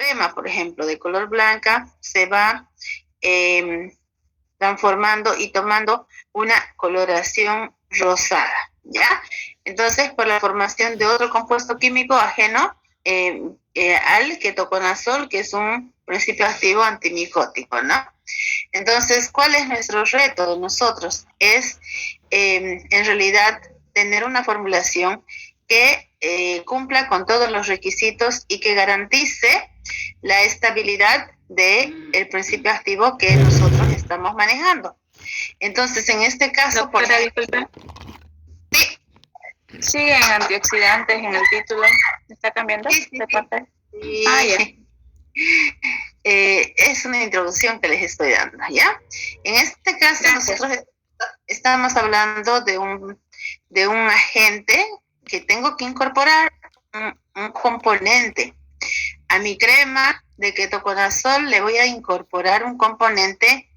crema, por ejemplo, de color blanca, se va transformando y tomando una coloración rosada, ¿ya? Entonces, por la formación de otro compuesto químico ajeno al ketoconazol, que es un principio activo antimicótico, ¿no? Entonces, ¿cuál es nuestro reto de nosotros? Es, en realidad, tener una formulación que cumpla con todos los requisitos y que garantice la estabilidad del principio activo que nosotros estamos manejando. Entonces, en este caso... Doctora, disculpe. Sí. Siguen antioxidantes en el título. ¿Está cambiando de parte? Sí. Ya. Es una introducción que les estoy dando, ¿ya? En este caso, nosotros estamos hablando de un agente que tengo que incorporar un componente. A mi crema de ketoconazol le voy a incorporar un componente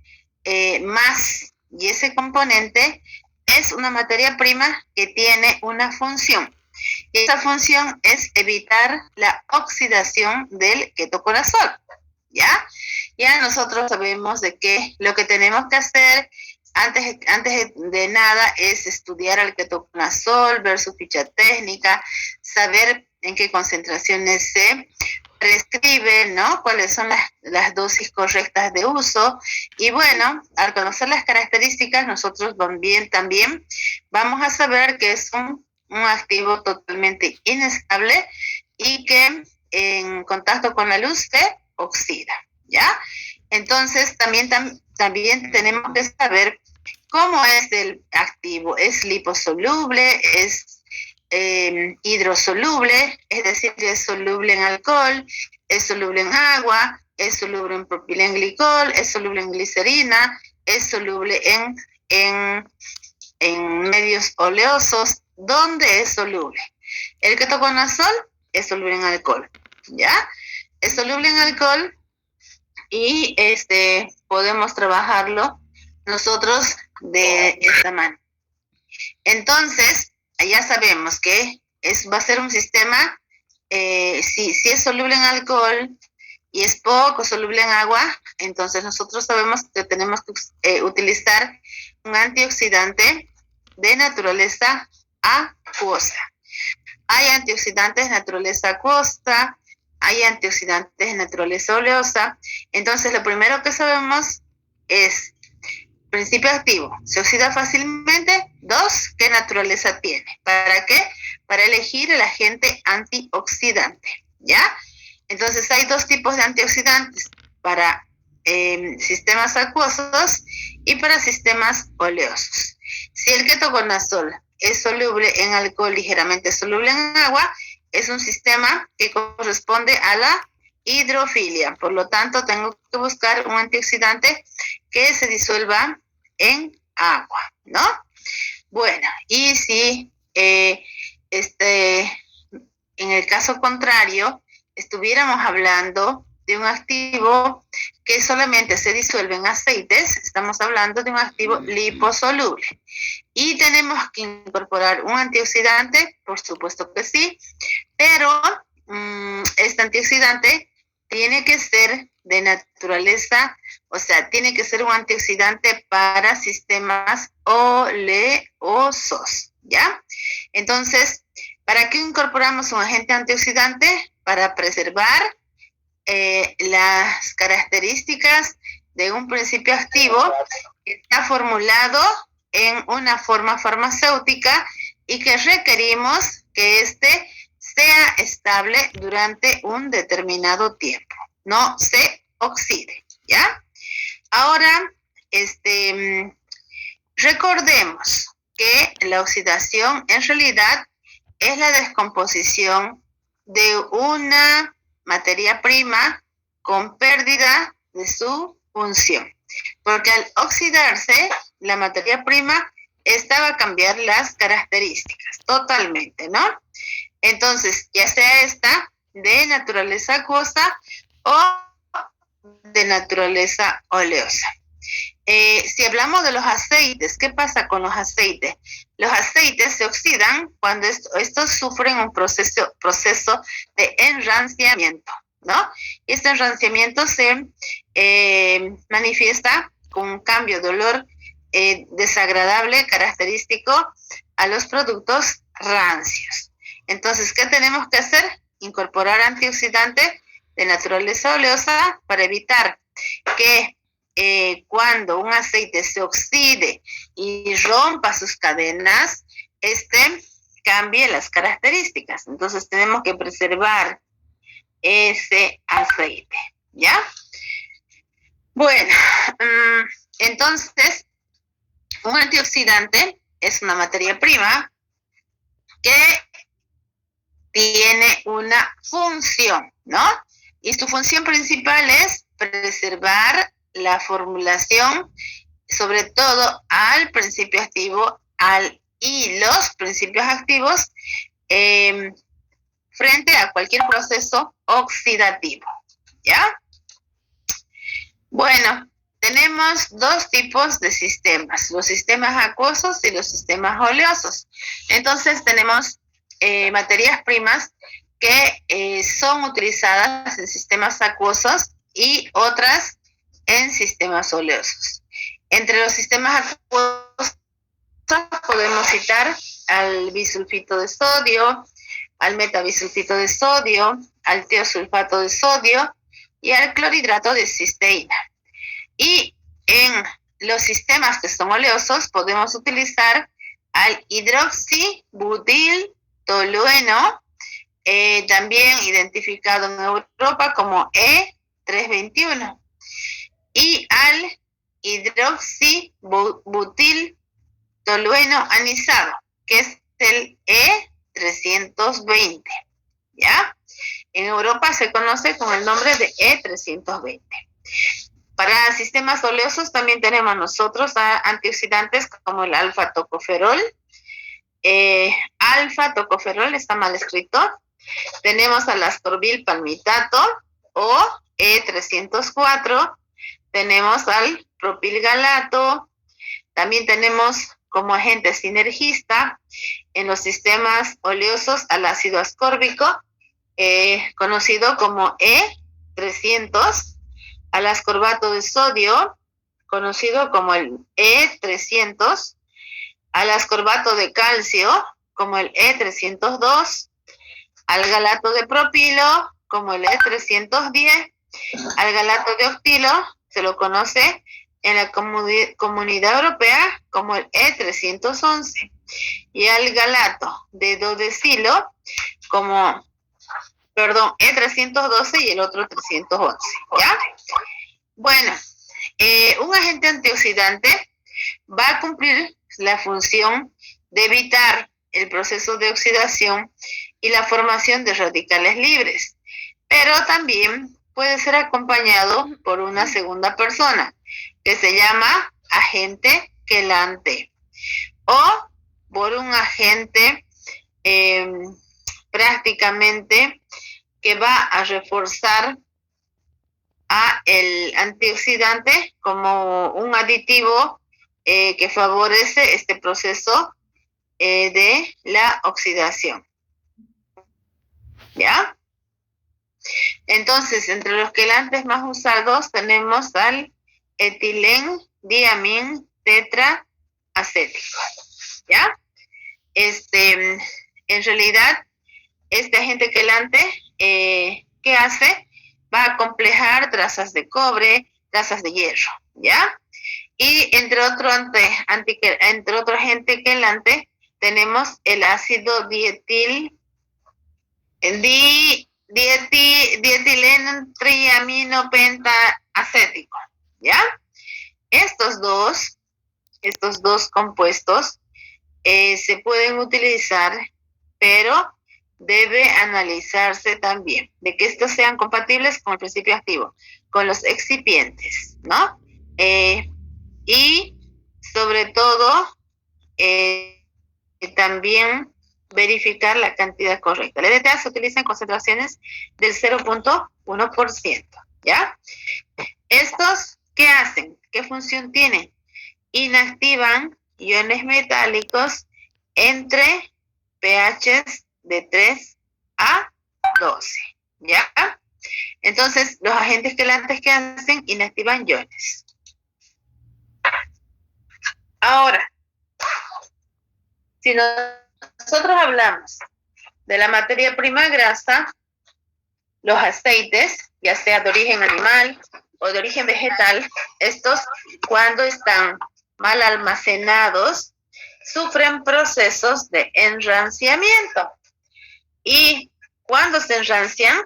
más, y ese componente es una materia prima que tiene una función. Y esa función es evitar la oxidación del ketoconazol, ¿ya? Ya nosotros sabemos de que lo que tenemos que hacer antes de nada es estudiar el ketoconazol, ver su ficha técnica, saber en qué concentraciones se prescribe, ¿no? Cuáles son las dosis correctas de uso. Y bueno, al conocer las características, nosotros también vamos a saber que es un activo totalmente inestable y que en contacto con la luz se oxida, ¿ya? Entonces, también tenemos que saber cómo es el activo. ¿Es liposoluble? ¿Es hidrosoluble? Es decir, ¿es soluble en alcohol? ¿Es soluble en agua? ¿Es soluble en propilenglicol? ¿Es soluble en glicerina? ¿Es soluble en medios oleosos? ¿Dónde es soluble? El ketoconazol es soluble en alcohol, ¿ya? Es soluble en alcohol y podemos trabajarlo nosotros de esta manera. Entonces, ya sabemos que va a ser un sistema, si es soluble en alcohol y es poco soluble en agua, entonces nosotros sabemos que tenemos que utilizar un antioxidante de naturaleza acuosa. Hay antioxidantes de naturaleza acuosa, hay antioxidantes de naturaleza oleosa. Entonces, lo primero que sabemos es principio activo, se oxida fácilmente. 2, ¿qué naturaleza tiene? ¿Para qué? Para elegir el agente antioxidante, ¿ya? Entonces, hay 2 tipos de antioxidantes, para sistemas acuosos y para sistemas oleosos. Si el ketoconazol es soluble en alcohol, ligeramente soluble en agua, es un sistema que corresponde a la hidrofilia. Por lo tanto, tengo que buscar un antioxidante que se disuelva en agua, ¿no? Bueno, y si en el caso contrario estuviéramos hablando de un activo que solamente se disuelve en aceites, estamos hablando de un activo liposoluble. Y tenemos que incorporar un antioxidante, por supuesto que sí, pero este antioxidante tiene que ser de naturaleza, o sea, tiene que ser un antioxidante para sistemas oleosos, ¿ya? Entonces, ¿para qué incorporamos un agente antioxidante? Para preservar las características de un principio activo que está formulado en una forma farmacéutica y que requerimos que sea estable durante un determinado tiempo, no se oxide, ¿ya? Ahora, recordemos que la oxidación en realidad es la descomposición de una materia prima con pérdida de su función. Porque al oxidarse, la materia prima, esta va a cambiar las características totalmente, ¿no? Entonces, ya sea esta de naturaleza acuosa o de naturaleza oleosa. Si hablamos de los aceites, ¿qué pasa con los aceites? Los aceites se oxidan cuando estos sufren un proceso de enranciamiento, ¿no? Y este enranciamiento se manifiesta con un cambio de olor desagradable característico a los productos rancios. Entonces, ¿qué tenemos que hacer? Incorporar antioxidantes de naturaleza oleosa para evitar que cuando un aceite se oxide y rompa sus cadenas, cambie las características. Entonces tenemos que preservar ese aceite, ¿ya? Bueno, entonces un antioxidante es una materia prima que tiene una función, ¿no? Y su función principal es preservar la formulación, sobre todo al principio activo y los principios activos frente a cualquier proceso oxidativo, ¿ya? Bueno, tenemos dos tipos de sistemas, los sistemas acuosos y los sistemas oleosos. Entonces tenemos materias primas que son utilizadas en sistemas acuosos y otras en sistemas oleosos. Entre los sistemas acuosos podemos citar al bisulfito de sodio, al metabisulfito de sodio, al tiosulfato de sodio y al clorhidrato de cisteína. Y en los sistemas que son oleosos podemos utilizar al hidroxibutilo-tolueno, también identificado en Europa como E321, y al hidroxibutilo-tolueno anisado, que es el E320, ¿ya? En Europa se conoce con el nombre de E320. Para sistemas oleosos también tenemos nosotros antioxidantes como el alfa-tocoferol. Alfa-tocoferol está mal escrito. Tenemos al ascorbil palmitato o E304. Tenemos al propilgalato. También tenemos como agente sinergista en los sistemas oleosos al ácido ascórbico, conocido como E300, al ascorbato de sodio, conocido como el E300, al ascorbato de calcio, como el E302, al galato de propilo, como el E310, al galato de octilo, se lo conoce en la Comunidad Europea como el E311, y al galato de dodecilo como, E312 y el otro 311, ¿ya? Bueno, un agente antioxidante va a cumplir la función de evitar el proceso de oxidación y la formación de radicales libres, pero también puede ser acompañado por una segunda persona que se llama agente quelante o por un agente prácticamente que va a reforzar a el antioxidante como un aditivo que favorece este proceso de la oxidación, ¿ya? Entonces, entre los quelantes más usados tenemos al etilendiamín tetraacético, ¿ya? En realidad, este agente quelante, ¿qué hace? Va a acomplejar trazas de cobre, trazas de hierro, ¿ya? Y entre otro agente quelante tenemos el ácido dietilenotriaminopentaacético, ¿ya? Estos dos compuestos se pueden utilizar, pero debe analizarse también de que estos sean compatibles con el principio activo, con los excipientes, ¿no? Y sobre todo, también verificar la cantidad correcta. El EDTA se utiliza en concentraciones del 0.1%, ¿ya? ¿Estos qué hacen? ¿Qué función tienen? Inactivan iones metálicos entre pHs de 3 a 12, ¿ya? Entonces, los agentes quelantes que hacen inactivan iones. Ahora, si nosotros hablamos de la materia prima grasa, los aceites, ya sea de origen animal o de origen vegetal, estos cuando están mal almacenados, sufren procesos de enranciamiento. ¿Y cuando se enrancian?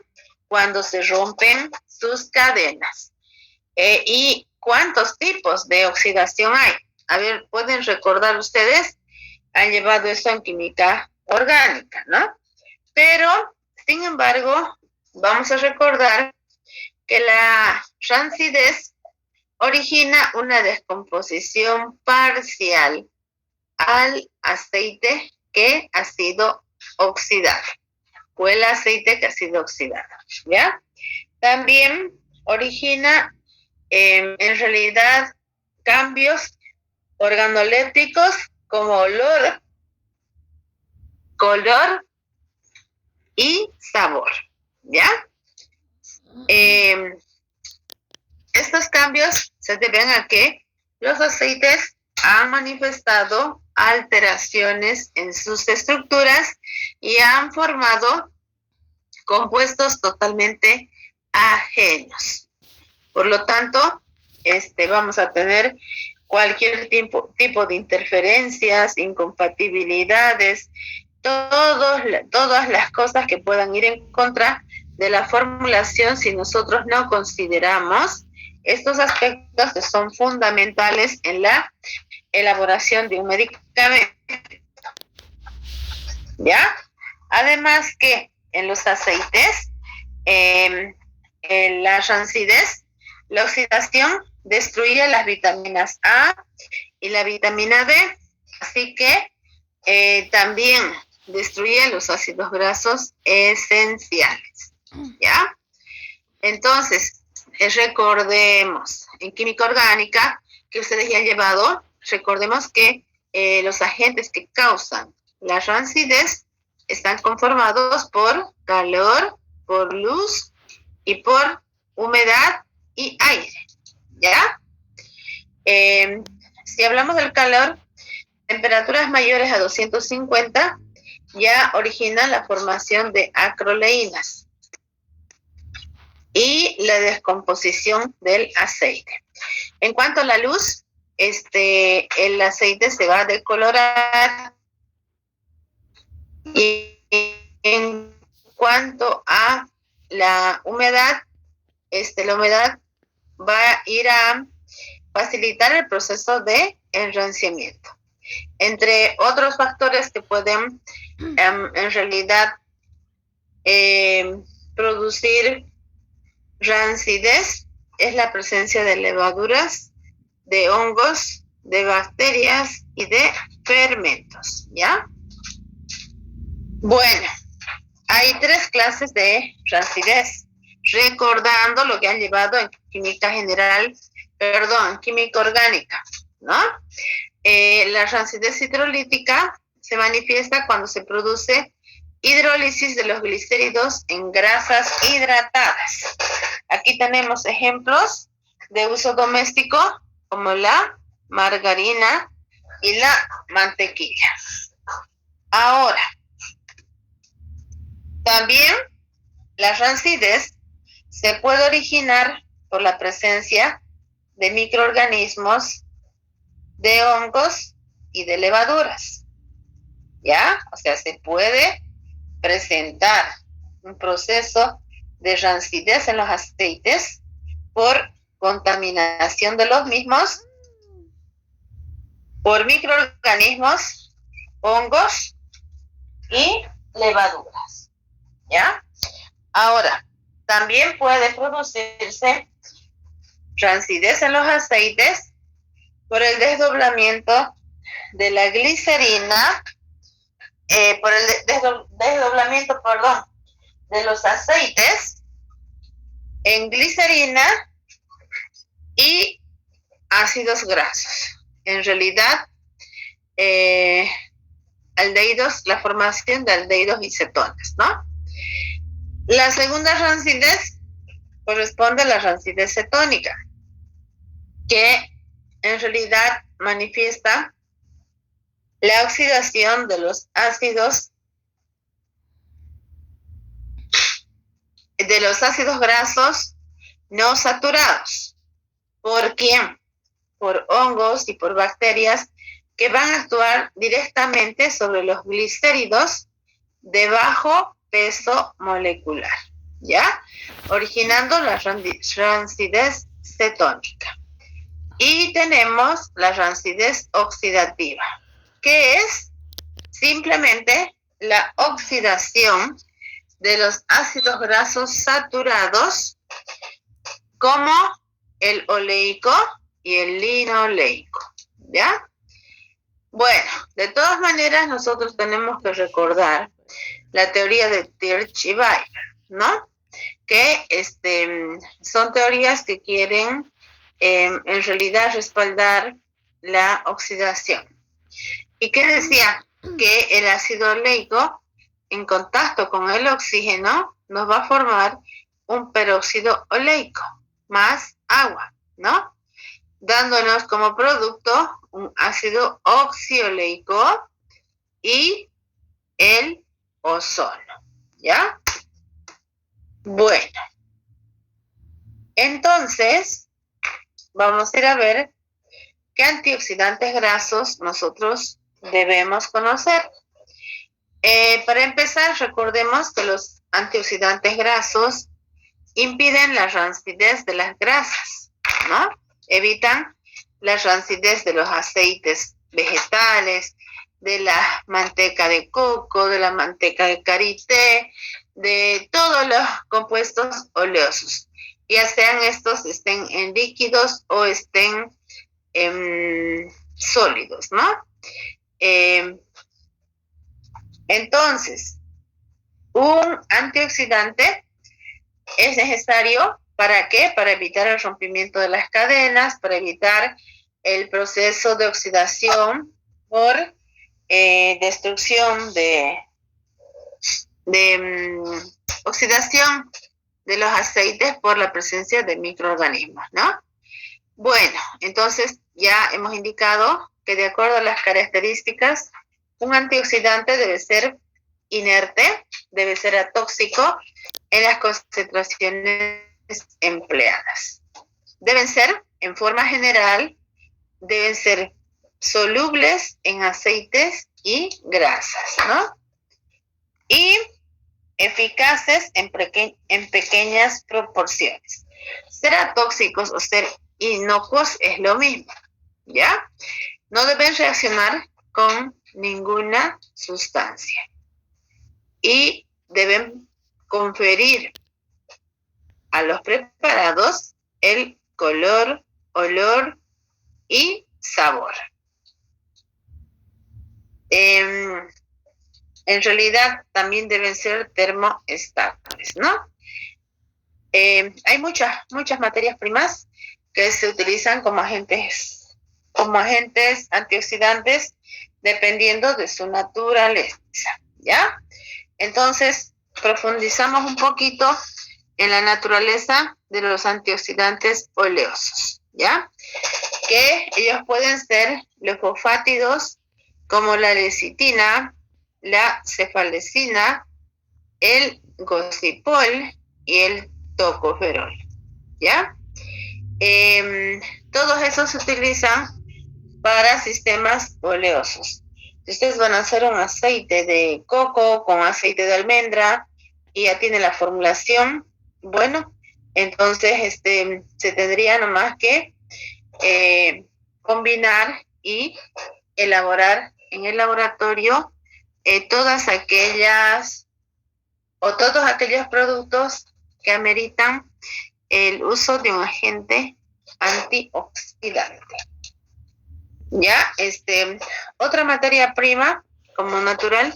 Cuando se rompen sus cadenas. ¿Y cuántos tipos de oxidación hay? A ver, ¿pueden recordar ustedes? Han llevado eso en química orgánica, ¿no? Pero, sin embargo, vamos a recordar que la rancidez origina una descomposición parcial al aceite que ha sido oxidado, o el aceite que ha sido oxidado, ¿ya? También origina, en realidad, cambios organolépticos como olor, color y sabor, ¿ya? Estos cambios se deben a que los aceites han manifestado alteraciones en sus estructuras y han formado compuestos totalmente ajenos. Por lo tanto, vamos a tener cualquier tipo de interferencias, incompatibilidades, todas las cosas que puedan ir en contra de la formulación si nosotros no consideramos estos aspectos que son fundamentales en la elaboración de un medicamento. ¿Ya? Además que en los aceites, en la rancidez, la oxidación destruye las vitaminas A y la vitamina D, así que también destruye los ácidos grasos esenciales, ¿ya? Entonces, recordemos, en química orgánica, que ustedes ya han llevado, recordemos que los agentes que causan la rancidez están conformados por calor, por luz y por humedad y aire, ¿ya? Si hablamos del calor, temperaturas mayores a 250 ya originan la formación de acroleínas y la descomposición del aceite. En cuanto a la luz, el aceite se va a decolorar, y en cuanto a la humedad, la humedad va a ir a facilitar el proceso de enranciamiento. Entre otros factores que pueden en realidad producir rancidez es la presencia de levaduras, de hongos, de bacterias y de fermentos, ¿ya? Bueno, hay 3 clases de rancidez, recordando lo que han llevado en química química orgánica, ¿no? La rancidez hidrolítica se manifiesta cuando se produce hidrólisis de los glicéridos en grasas hidratadas. Aquí tenemos ejemplos de uso doméstico como la margarina y la mantequilla. Ahora, también la rancidez se puede originar por la presencia de microorganismos, de hongos y de levaduras, ¿ya? O sea, se puede presentar un proceso de rancidez en los aceites por contaminación de los mismos por microorganismos, hongos y levaduras, ¿ya? Ahora, también puede producirse rancidez en los aceites por el desdoblamiento de la glicerina, por el desdoblamiento, de los aceites en glicerina y ácidos grasos. En realidad, aldehídos, la formación de aldehídos y cetonas, ¿no? La segunda rancidez corresponde a la rancidez cetónica, que en realidad manifiesta la oxidación de los ácidos grasos no saturados. ¿Por quién? Por hongos y por bacterias que van a actuar directamente sobre los glicéridos de bajo peso molecular, ¿ya? Originando la rancidez cetónica. Y tenemos la rancidez oxidativa, que es simplemente la oxidación de los ácidos grasos saturados, como el oleico y el linoleico, ¿ya? Bueno, de todas maneras nosotros tenemos que recordar la teoría de Tirch y Bayer, ¿no? Que son teorías que quieren en realidad respaldar la oxidación. ¿Y qué decía? Que el ácido oleico en contacto con el oxígeno nos va a formar un peróxido oleico más agua, ¿no? Dándonos como producto un ácido oxioleico y el ozono, ¿ya? Bueno, entonces vamos a ir a ver qué antioxidantes grasos nosotros debemos conocer. Para empezar, recordemos que los antioxidantes grasos impiden la rancidez de las grasas, ¿no? Evitan la rancidez de los aceites vegetales, de la manteca de coco, de la manteca de karité, de todos los compuestos oleosos, ya sean estos estén en líquidos o estén sólidos, ¿no? Entonces, un antioxidante es necesario, ¿para qué? Para evitar el rompimiento de las cadenas, para evitar el proceso de oxidación por destrucción de oxidación de los aceites por la presencia de microorganismos, ¿no? Bueno, entonces ya hemos indicado que de acuerdo a las características, un antioxidante debe ser inerte, debe ser atóxico en las concentraciones empleadas. Deben ser, en forma general, deben ser solubles en aceites y grasas, ¿no? Y eficaces en pequeñas proporciones. Ser atóxicos o ser inocuos es lo mismo, ¿ya? No deben reaccionar con ninguna sustancia y deben conferir a los preparados el color, olor y sabor. En realidad también deben ser termoestables, ¿no? Hay muchas materias primas que se utilizan como agentes antioxidantes dependiendo de su naturaleza, ¿ya? Entonces, profundizamos un poquito en la naturaleza de los antioxidantes oleosos, ¿ya? Que ellos pueden ser los fosfátidos como la lecitina, la cefalecina, el gosipol y el tocoferol, ¿ya? Todos esos se utilizan para sistemas oleosos. Si ustedes van a hacer un aceite de coco con aceite de almendra y ya tiene la formulación, bueno, entonces se tendría nomás que combinar y elaborar en el laboratorio todos aquellos productos que ameritan el uso de un agente antioxidante. Ya, otra materia prima como natural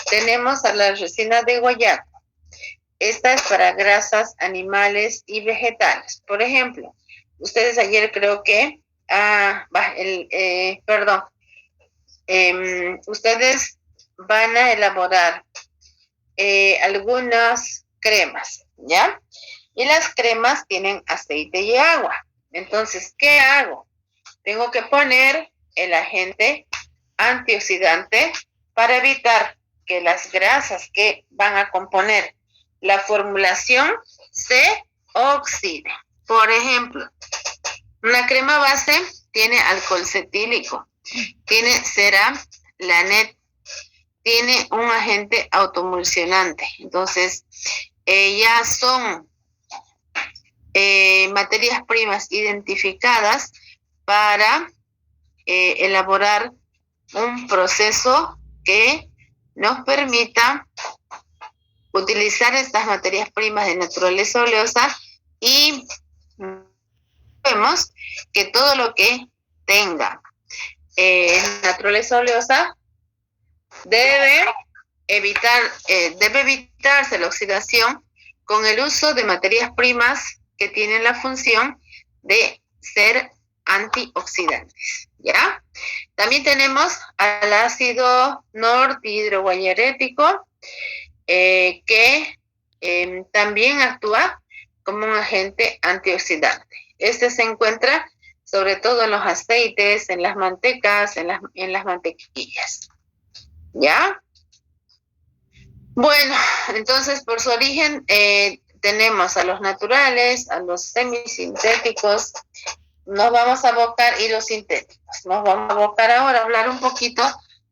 tenemos a la resina de guayaba. Esta es para grasas animales y vegetales. Por ejemplo, ustedes ayer creo que, ustedes van a elaborar algunas cremas, ¿ya? y las cremas tienen aceite y agua. Entonces, ¿qué hago? Tengo que poner el agente antioxidante para evitar que las grasas que van a componer la formulación se oxiden. Por ejemplo, una crema base tiene alcohol cetílico, tiene ceramlanet, tiene un agente autoemulsionante. Entonces, ya son materias primas identificadas para elaborar un proceso que nos permita utilizar estas materias primas de naturaleza oleosa y vemos que todo lo que tenga naturaleza oleosa debe evitarse la oxidación con el uso de materias primas que tienen la función de ser antioxidantes, ¿ya? También tenemos al ácido nordihidroguayarético, que también actúa como un agente antioxidante. Este se encuentra sobre todo en los aceites, en las mantecas, en las mantequillas, ¿ya? Bueno, entonces por su origen tenemos a los naturales, a los semisintéticos, nos vamos a abocar, y los sintéticos. Nos vamos a abocar ahora a hablar un poquito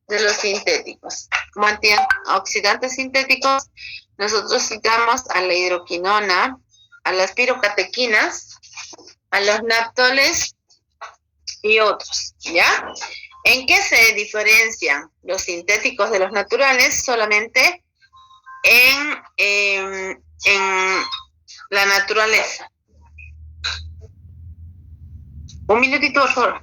de los sintéticos. Como antioxidantes sintéticos, nosotros citamos a la hidroquinona, a las pirocatequinas, a los naptoles y otros, ¿ya? ¿En qué se diferencian los sintéticos de los naturales? Solamente en la naturaleza. Un minutito, por favor.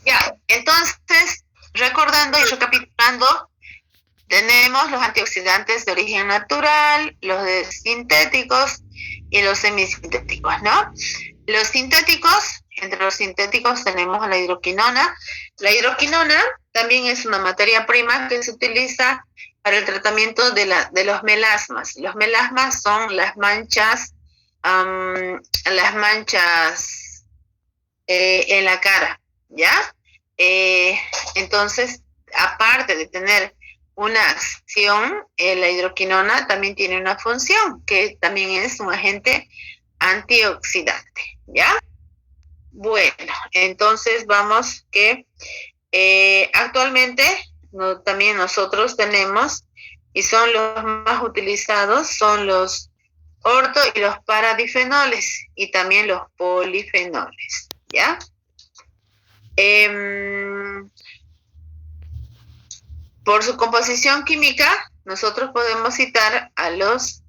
Ya, entonces, recordando y recapitulando, tenemos los antioxidantes de origen natural, los de sintéticos y los semisintéticos, ¿no? Los sintéticos, entre los sintéticos tenemos la hidroquinona. La hidroquinona también es una materia prima que se utiliza para el tratamiento de los melasmas. Los melasmas son las manchas en la cara, ¿ya? Entonces, aparte de tener una acción, la hidroquinona también tiene una función, que también es un agente antioxidante, ¿ya? Bueno, entonces vamos que actualmente también nosotros tenemos, y son los más utilizados, son los orto y los paradifenoles, y también los polifenoles, ¿ya? Por su composición química, nosotros podemos citar a los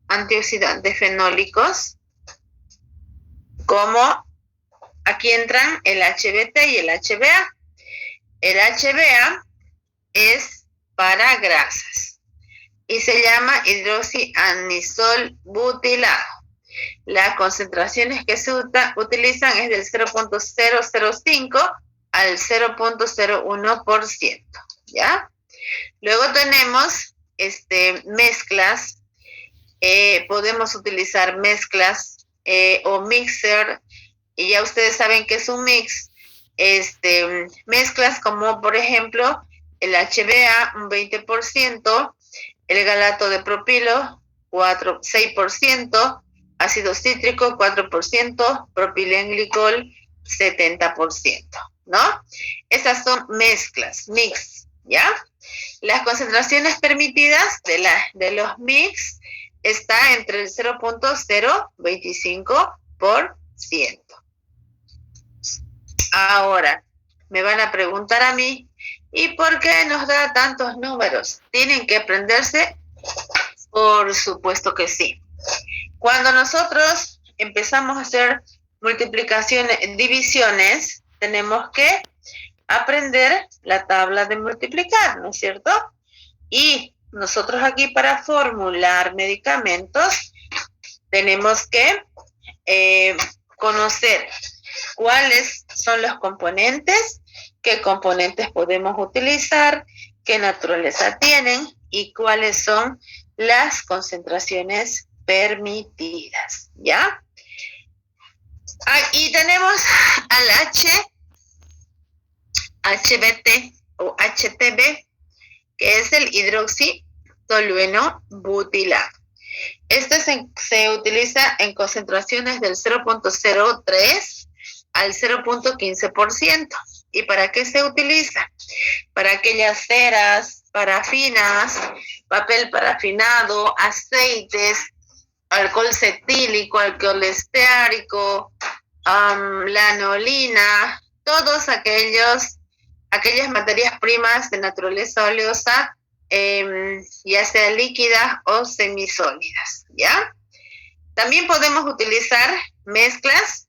antioxidantes fenólicos, como aquí entran el HBT y el HBA. El HBA es para grasas y se llama hidroxianisol butilado. Las concentraciones que se utilizan es del 0.005 al 0.01%, ¿ya? Luego tenemos mezclas. Podemos utilizar mezclas o mixer, y ya ustedes saben que es un mix. Mezclas como por ejemplo el HBA un 20%, el galato de propilo 6%, ácido cítrico 4%, propilenglicol 70%, ¿no? Esas son mezclas, mix, ¿ya? Las concentraciones permitidas de los mix está entre el 0.025%. Ahora, me van a preguntar a mí, ¿y por qué nos da tantos números? ¿Tienen que aprenderse? Por supuesto que sí. Cuando nosotros empezamos a hacer multiplicaciones, divisiones, tenemos que aprender la tabla de multiplicar, ¿no es cierto? Y nosotros aquí para formular medicamentos tenemos que conocer cuáles son los componentes, qué componentes podemos utilizar, qué naturaleza tienen y cuáles son las concentraciones permitidas, ¿ya? Y tenemos al HBT o HTB, que es el hidroxitolueno butilado. Este se utiliza en concentraciones del 0.03 al 0.15%. ¿Y para qué se utiliza? Para aquellas ceras, parafinas, papel parafinado, aceites, alcohol cetílico, alcohol esteárico, lanolina, todos aquellas materias primas de naturaleza oleosa, ya sea líquidas o semisólidas, ¿ya? También podemos utilizar mezclas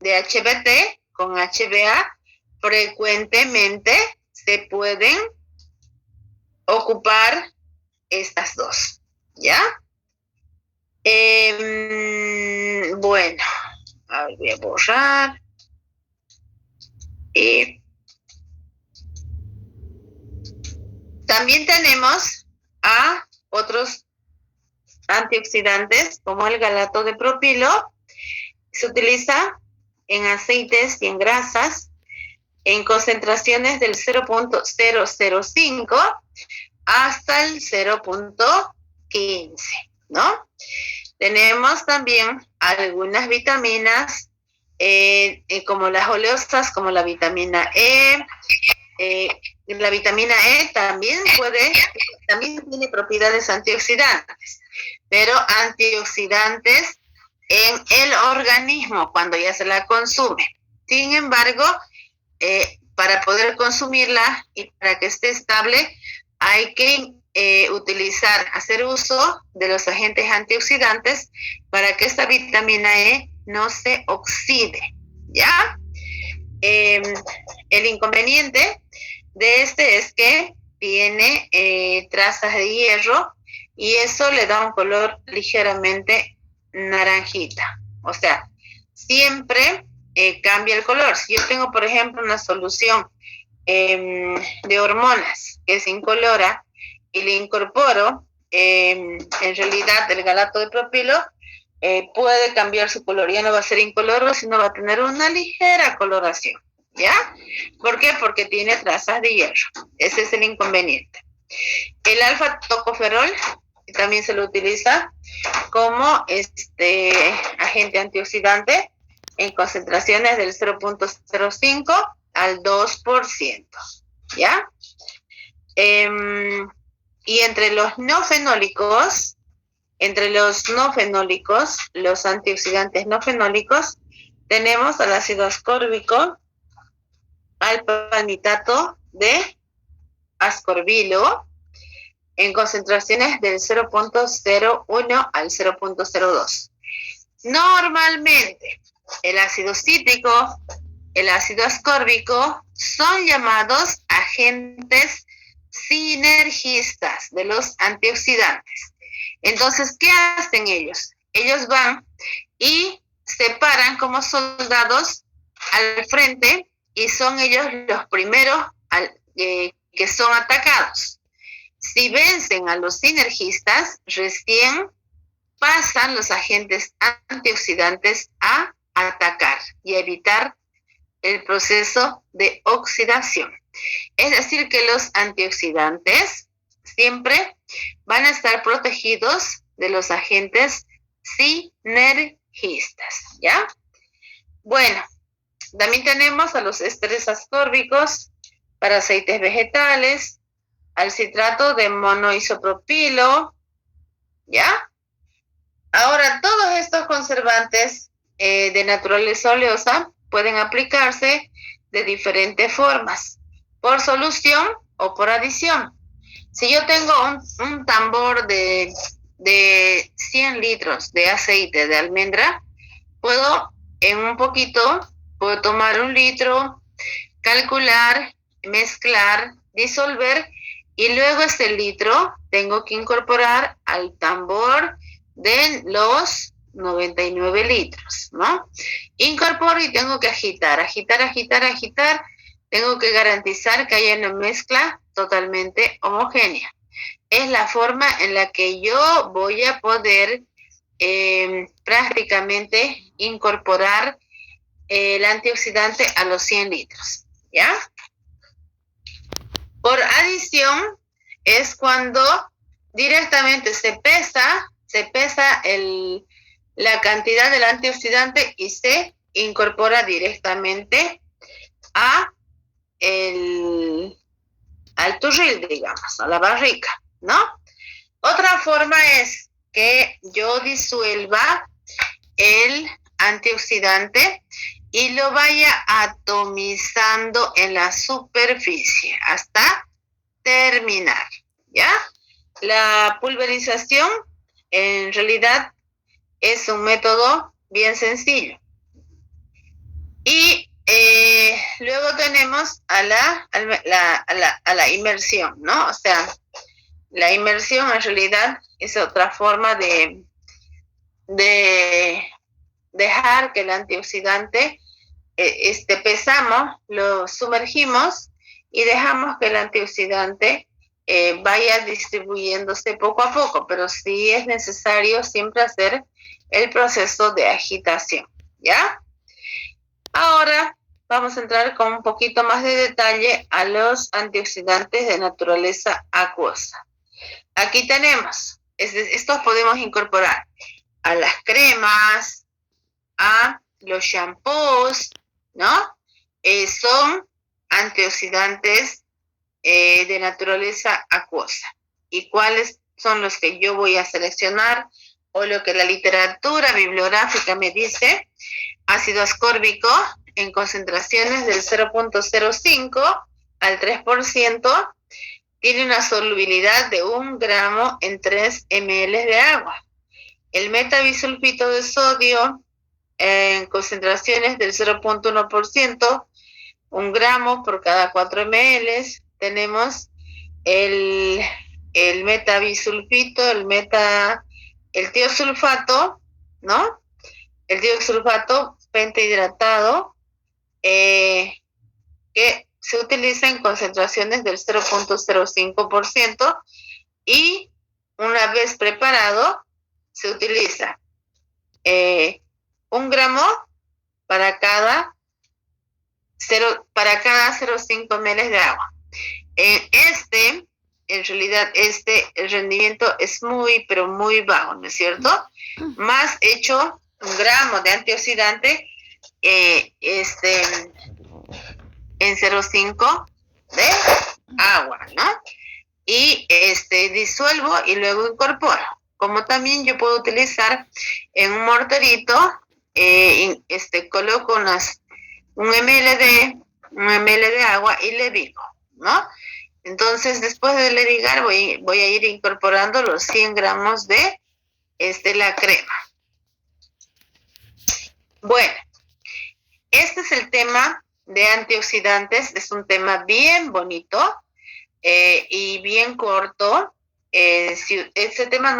de HBT con HBA. Frecuentemente se pueden ocupar estas dos, ¿ya? Bueno, a ver, voy a borrar. También tenemos a otros antioxidantes como el galato de propilo. Se utiliza en aceites y en grasas en concentraciones del 0.005 hasta el 0.15, ¿no? Tenemos también algunas vitaminas como las oleosas, como la vitamina E. La vitamina E también tiene propiedades antioxidantes, pero antioxidantes en el organismo cuando ya se la consume. Sin embargo, para poder consumirla y para que esté estable, hay que hacer uso de los agentes antioxidantes para que esta vitamina E no se oxide, ¿ya? El inconveniente de es que tiene trazas de hierro y eso le da un color ligeramente naranjita. O sea, siempre cambia el color. Si yo tengo, por ejemplo, una solución de hormonas que es incolora y le incorporo en realidad el galato de propilo, puede cambiar su color. Ya no va a ser incoloro, sino va a tener una ligera coloración, ¿ya? ¿Por qué? Porque tiene trazas de hierro. Ese es el inconveniente. El alfa-tocoferol también se lo utiliza como agente antioxidante en concentraciones del 0.05 al 2%, ¿ya? Y entre los no fenólicos, los antioxidantes no fenólicos, tenemos al ácido ascórbico, al palmitato de ascorbilo, en concentraciones del 0.01 al 0.02. Normalmente, el ácido cítrico, el ácido ascórbico son llamados agentes sinergistas de los antioxidantes. Entonces, ¿qué hacen ellos? Ellos van y se paran como soldados al frente y son ellos los primeros que son atacados. Si vencen a los sinergistas, recién pasan los agentes antioxidantes a atacar y evitar el proceso de oxidación. Es decir, que los antioxidantes siempre van a estar protegidos de los agentes sinergistas, ¿ya? Bueno, también tenemos a los ésteres ascórbicos para aceites vegetales, al citrato de monoisopropilo, ¿ya? Ahora, todos estos conservantes de naturaleza oleosa pueden aplicarse de diferentes formas, por solución o por adición. Si yo tengo un tambor de 100 litros de aceite de almendra, puedo tomar 1 litro, calcular, mezclar, disolver, y luego este litro tengo que incorporar al tambor de los 99 litros, ¿no? Incorporo y tengo que agitar. Tengo que garantizar que haya una mezcla totalmente homogénea. Es la forma en la que yo voy a poder prácticamente incorporar el antioxidante a los 100 litros, ¿ya? Por adición es cuando directamente se pesa la cantidad del antioxidante y se incorpora directamente al turril, digamos, a la barrica, ¿no? Otra forma es que yo disuelva el antioxidante y lo vaya atomizando en la superficie hasta terminar, ¿ya? La pulverización en realidad es un método bien sencillo. Y luego tenemos a la inmersión, ¿no? O sea, la inmersión en realidad es otra forma de dejar que el antioxidante pesamos, lo sumergimos y dejamos que el antioxidante vaya distribuyéndose poco a poco, pero sí es necesario siempre hacer el proceso de agitación, ¿ya? Ahora vamos a entrar con un poquito más de detalle a los antioxidantes de naturaleza acuosa. Aquí tenemos, estos podemos incorporar a las cremas, a los shampoos, ¿no? Son antioxidantes de naturaleza acuosa. ¿Y cuáles son los que yo voy a seleccionar? O lo que la literatura bibliográfica me dice: ácido ascórbico en concentraciones del 0.05 al 3%, tiene una solubilidad de 1 gramo en 3 ml de agua. El metabisulfito de sodio en concentraciones del 0.1%, 1 gramo por cada 4 ml. Tenemos el metabisulfito, el tiosulfato, ¿no? El tiosulfato pentahidratado, que se utiliza en concentraciones del 0.05%, y una vez preparado se utiliza 1 gramo para cada 0.5 ml de agua. En realidad el rendimiento es muy, pero muy bajo, ¿no es cierto? Más hecho 1 gramo de antioxidante en 0.5 de agua, ¿no? y disuelvo y luego incorporo. Como también yo puedo utilizar en un morterito, coloco un ml de agua y le ligo, ¿no? Entonces, después de lerigar, voy a ir incorporando los 100 gramos de la crema. Bueno, este es el tema de antioxidantes. Es un tema bien bonito y bien corto. Si este tema no